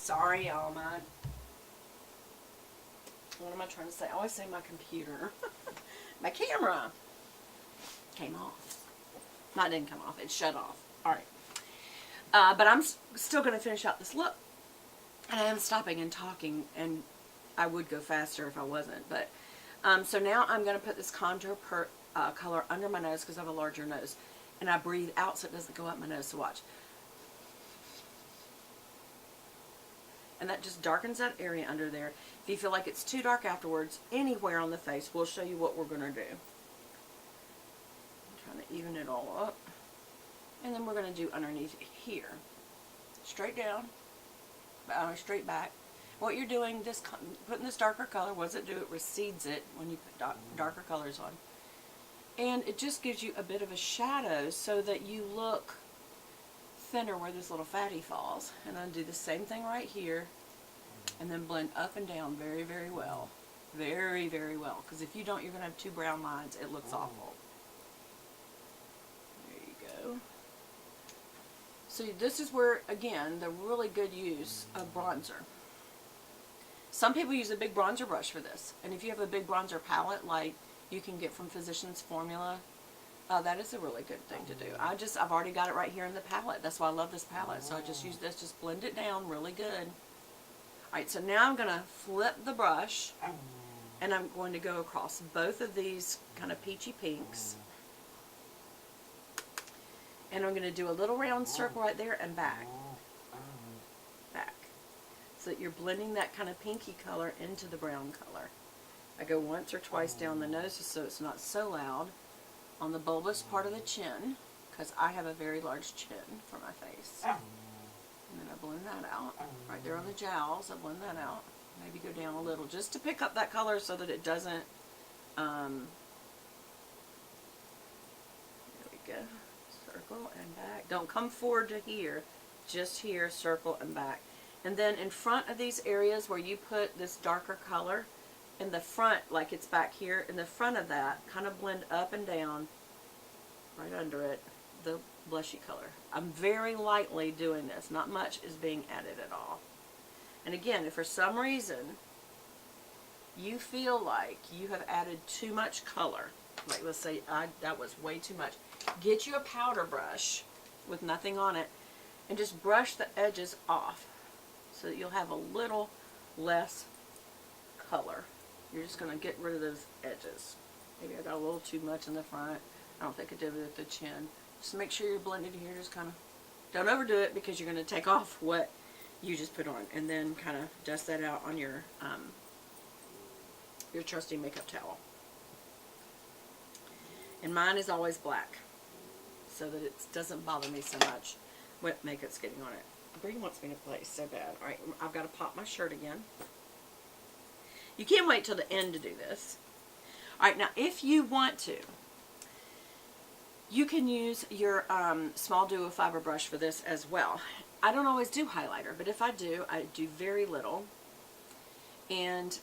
Sorry, y'all. What am I trying to say? I always say my computer. My camera came off. No, it didn't come off. It shut off. All right. But I'm still going to finish out this look. And I am stopping and talking, and I would go faster if I wasn't. But so now I'm going to put this contour color under my nose because I have a larger nose. And I breathe out so it doesn't go up my nose. So watch. And that just darkens that area under there. If you feel like it's too dark afterwards, anywhere on the face, we'll show you what we're going to do. I'm trying to even it all up. And then we're going to do underneath here. Straight down, straight back. What you're doing, putting this darker color, what does it do? It recedes it when you put darker colors on. And it just gives you a bit of a shadow so that you look thinner where this little fatty falls. And I'll do the same thing right here, and then blend up and down very, very well. Very, very well. Because if you don't, you're going to have two brown lines. It looks awful. There you go. So this is where, again, the really good use of bronzer. Some people use a big bronzer brush for this. And if you have a big bronzer palette like you can get from Physicians Formula, that is a really good thing to do. I've already got it right here in the palette. That's why I love this palette. So I just use this, just blend it down really good. Alright, so now I'm going to flip the brush, and I'm going to go across both of these kind of peachy pinks. And I'm going to do a little round circle right there and back. Back. So that you're blending that kind of pinky color into the brown color. I go once or twice down the nose so it's not so loud. On the bulbous part of the chin, because I have a very large chin for my face. And then I blend that out. Right there on the jowls, I blend that out. Maybe go down a little just to pick up that color so that it doesn't, there we go. Circle and back. Don't come forward to here. Just here, circle and back. And then in front of these areas where you put this darker color, in the front, like it's back here, in the front of that, kind of blend up and down, right under it, the blushy color. I'm very lightly doing this. Not much is being added at all. And again, if for some reason you feel like you have added too much color, like let's say that was way too much, get you a powder brush with nothing on it and just brush the edges off so that you'll have a little less color. You're just going to get rid of those edges. Maybe I got a little too much in the front. I don't think I did it at the chin. Just make sure you're blended here. Just kind of, don't overdo it because you're going to take off what you just put on. And then kind of dust that out on your trusty makeup towel. And mine is always black, so that it doesn't bother me so much what makeup's getting on it. Bree wants me to play so bad. Alright, I've got to pop my shirt again. You can't wait till the end to do this. Alright, now if you want to, you can use your small duo fiber brush for this as well. I don't always do highlighter, but if I do very little. And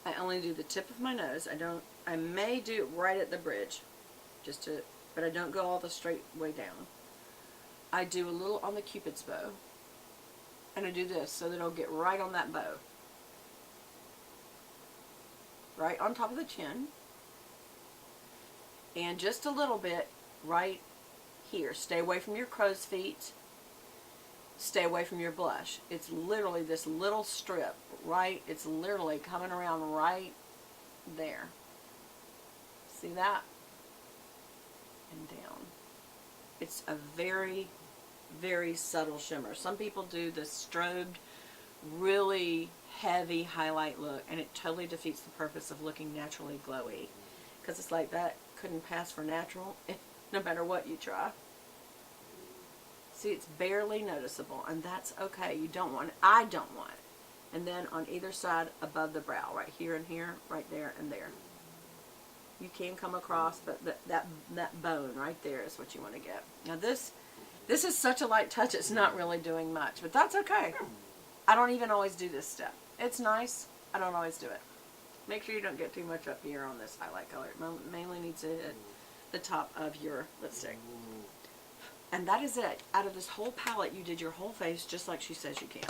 I only do the tip of my nose. I may do it right at the bridge, but I don't go all the straight way down. I do a little on the Cupid's bow. And I do this so that it'll get right on that bow. Right on top of the chin, and just a little bit right here. Stay away from your crow's feet. Stay away from your blush. It's literally this little strip, right? It's literally coming around right there. See that? And down. It's a very, very subtle shimmer. Some people do the strobed, really heavy highlight look, and it totally defeats the purpose of looking naturally glowy, because it's like that couldn't pass for natural no matter what you try. See, it's barely noticeable, and that's okay. You don't want it. I don't want it. And then on either side above the brow, right here and here, right there and there. You can come across, but that bone right there is what you want to get. Now this is such a light touch, it's not really doing much, but that's okay. I don't even always do this step. It's nice. I don't always do it. Make sure you don't get too much up here on this highlight color. It mainly needs to hit the top of your lipstick. And that is it. Out of this whole palette, you did your whole face just like she says you can.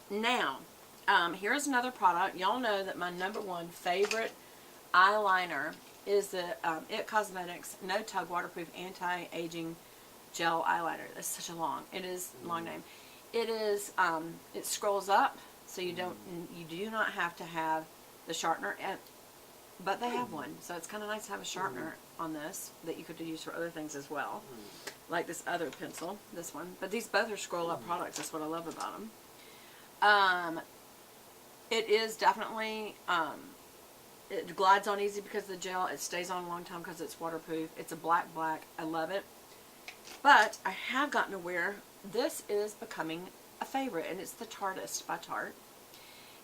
Now, here's another product. Y'all know that my #1 favorite eyeliner is the IT Cosmetics No Tug Waterproof Anti-Aging Gel Eyeliner. That's such a long, it is long name. It is, it scrolls up, so you do not have to have the sharpener, but they have one. So it's kind of nice to have a sharpener on this that you could use for other things as well. Like this other pencil, this one. But these both are scroll up products. That's what I love about them. It is definitely, it glides on easy because of the gel. It stays on a long time because it's waterproof. It's a black. I love it. But I have gotten to where this is becoming a favorite, and it's the Tartist by Tarte.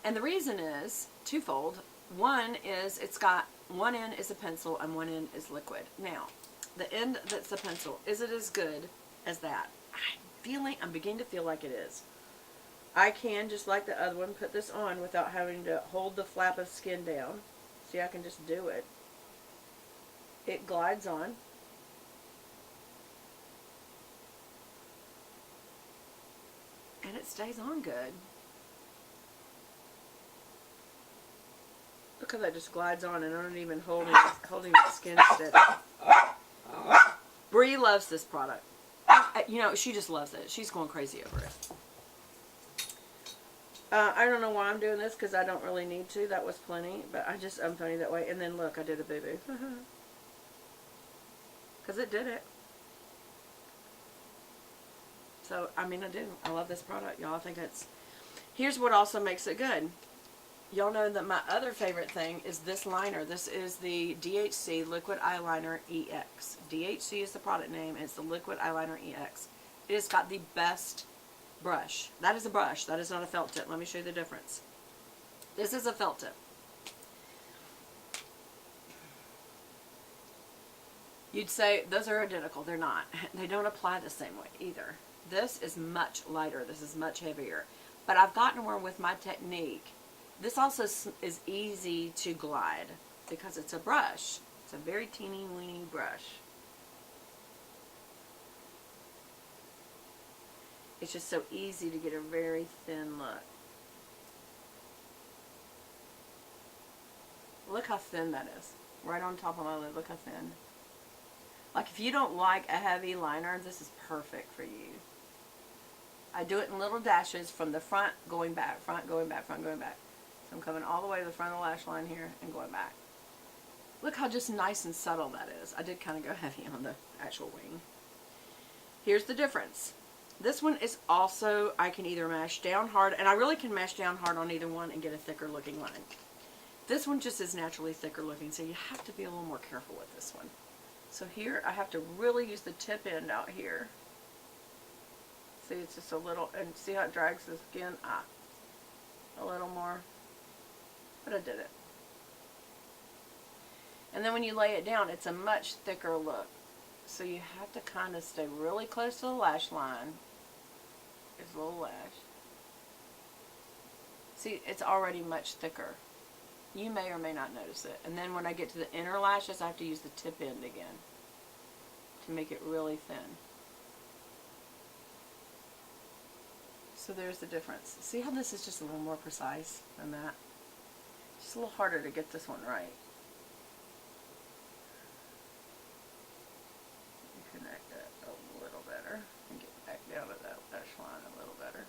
And the reason is twofold. One is it's got one end is a pencil and one end is liquid. Now, the end that's the pencil, is it as good as that? I'm beginning to feel like it is. I can, just like the other one, put this on without having to hold the flap of skin down. See, I can just do it. It glides on. And it stays on good. Look how that just glides on and I'm not even holding the skin steady. Bree loves this product. You know, she just loves it. She's going crazy over it. I don't know why I'm doing this because I don't really need to. That was plenty, but I'm funny that way. And then look, I did a boo-boo. Because it did it. So, I mean, I do. I love this product, y'all. I think it's... Here's what also makes it good. Y'all know that my other favorite thing is this liner. This is the DHC Liquid Eyeliner EX. DHC is the product name, and it's the Liquid Eyeliner EX. It has got the best brush. That is a brush. That is not a felt tip. Let me show you the difference. This is a felt tip. You'd say those are identical. They're not. They don't apply the same way either. This is much lighter. This is much heavier. But I've gotten where with my technique, this also is easy to glide because it's a brush. It's a very teeny weeny brush. It's just so easy to get a very thin look. Look how thin that is. Right on top of my lid. Look how thin. Like if you don't like a heavy liner, this is perfect for you. I do it in little dashes from the front going back, front going back, front going back. So I'm coming all the way to the front of the lash line here and going back. Look how just nice and subtle that is. I did kind of go heavy on the actual wing. Here's the difference. This one is also, I can either mash down hard, and I really can mash down hard on either one and get a thicker looking line. This one just is naturally thicker looking, so you have to be a little more careful with this one. So here, I have to really use the tip end out here. See, it's just a little, and see how it drags the skin? A little more. But I did it. And then when you lay it down, it's a much thicker look. So you have to kind of stay really close to the lash line. Here's a little lash. See, it's already much thicker. You may or may not notice it. And then when I get to the inner lashes, I have to use the tip end again to make it really thin. So there's the difference. See how this is just a little more precise than that? Just a little harder to get this one right. Connect it a little better and get back down to that lash line a little better.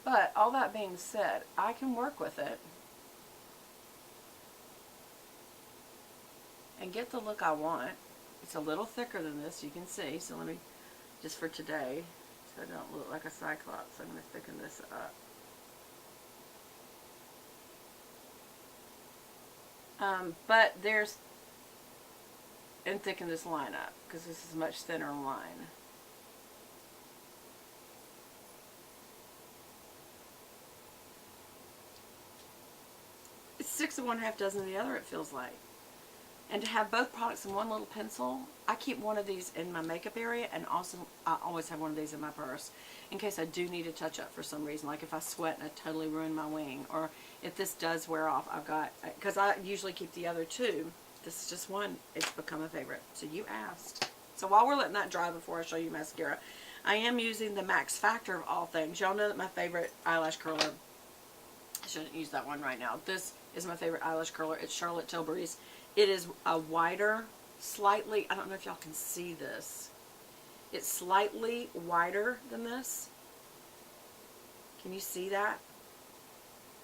But all that being said, I can work with it and get the look I want. It's a little thicker than this, you can see. So let me, just for today, so I don't look like a cyclops, I'm going to thicken this up. But there's, and thicken this line up because this is a much thinner line. It's 6 of one, half dozen of the other, it feels like. And to have both products in one little pencil, I keep one of these in my makeup area, and also I always have one of these in my purse in case I do need a touch up for some reason, like if I sweat and I totally ruin my wing, or if this does wear off, I've got, because I usually keep the other two this is just one. It's become a favorite. So you asked. So while we're letting that dry before I show you mascara, I am using the Max Factor of all things. Y'all know that my favorite eyelash curler, I shouldn't use that one right now. This is my favorite eyelash curler. It's Charlotte Tilbury's. It is a wider, slightly, I don't know if y'all can see this. It's slightly wider than this. Can you see that?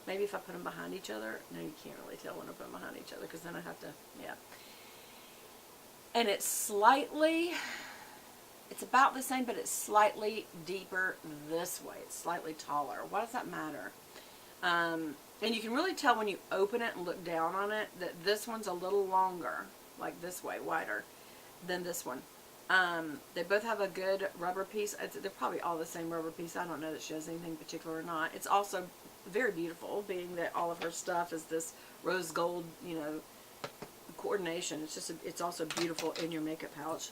Maybe if I put them behind each other. No, you can't really tell when I put them behind each other because then I have to, yeah. And it's slightly, it's about the same, but it's slightly deeper this way. It's slightly taller. Why does that matter? And you can really tell when you open it and look down on it that this one's a little longer, like this way, wider than this one. They both have a good rubber piece. They're probably all the same rubber piece. I don't know that she has anything particular or not. It's also very beautiful, being that all of her stuff is this rose gold, you know, coordination. It's just, it's also beautiful in your makeup pouch.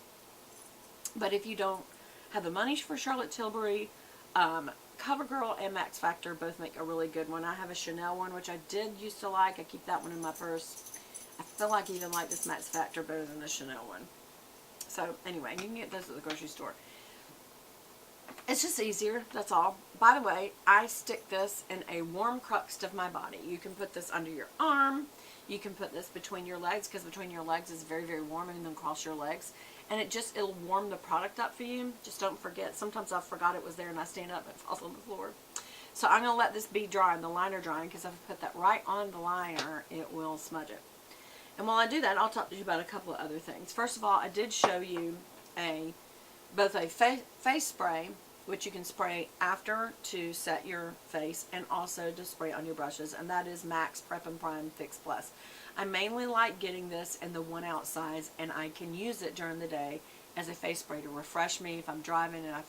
But if you don't have the money for Charlotte Tilbury, CoverGirl and Max Factor both make a really good one. I have a Chanel one, which I did used to like. I keep that one in my purse. I feel like I even like this Max Factor better than the Chanel one. So anyway, you can get those at the grocery store. It's just easier, that's all. By the way, I stick this in a warm crust of my body. You can put this under your arm. You can put this between your legs, because between your legs is very, very warm, and then cross your legs. And it'll warm the product up for you. Just don't forget. Sometimes I forgot it was there and I stand up and it falls on the floor. So I'm going to let this be drying, the liner drying, because if I put that right on the liner, it will smudge it. And while I do that, I'll talk to you about a couple of other things. First of all, I did show you both a face spray, which you can spray after to set your face, and also to spray on your brushes, and that is Max Prep and Prime Fix Plus. I mainly like getting this in the 1 ounce size, and I can use it during the day as a face spray to refresh me if I'm driving and I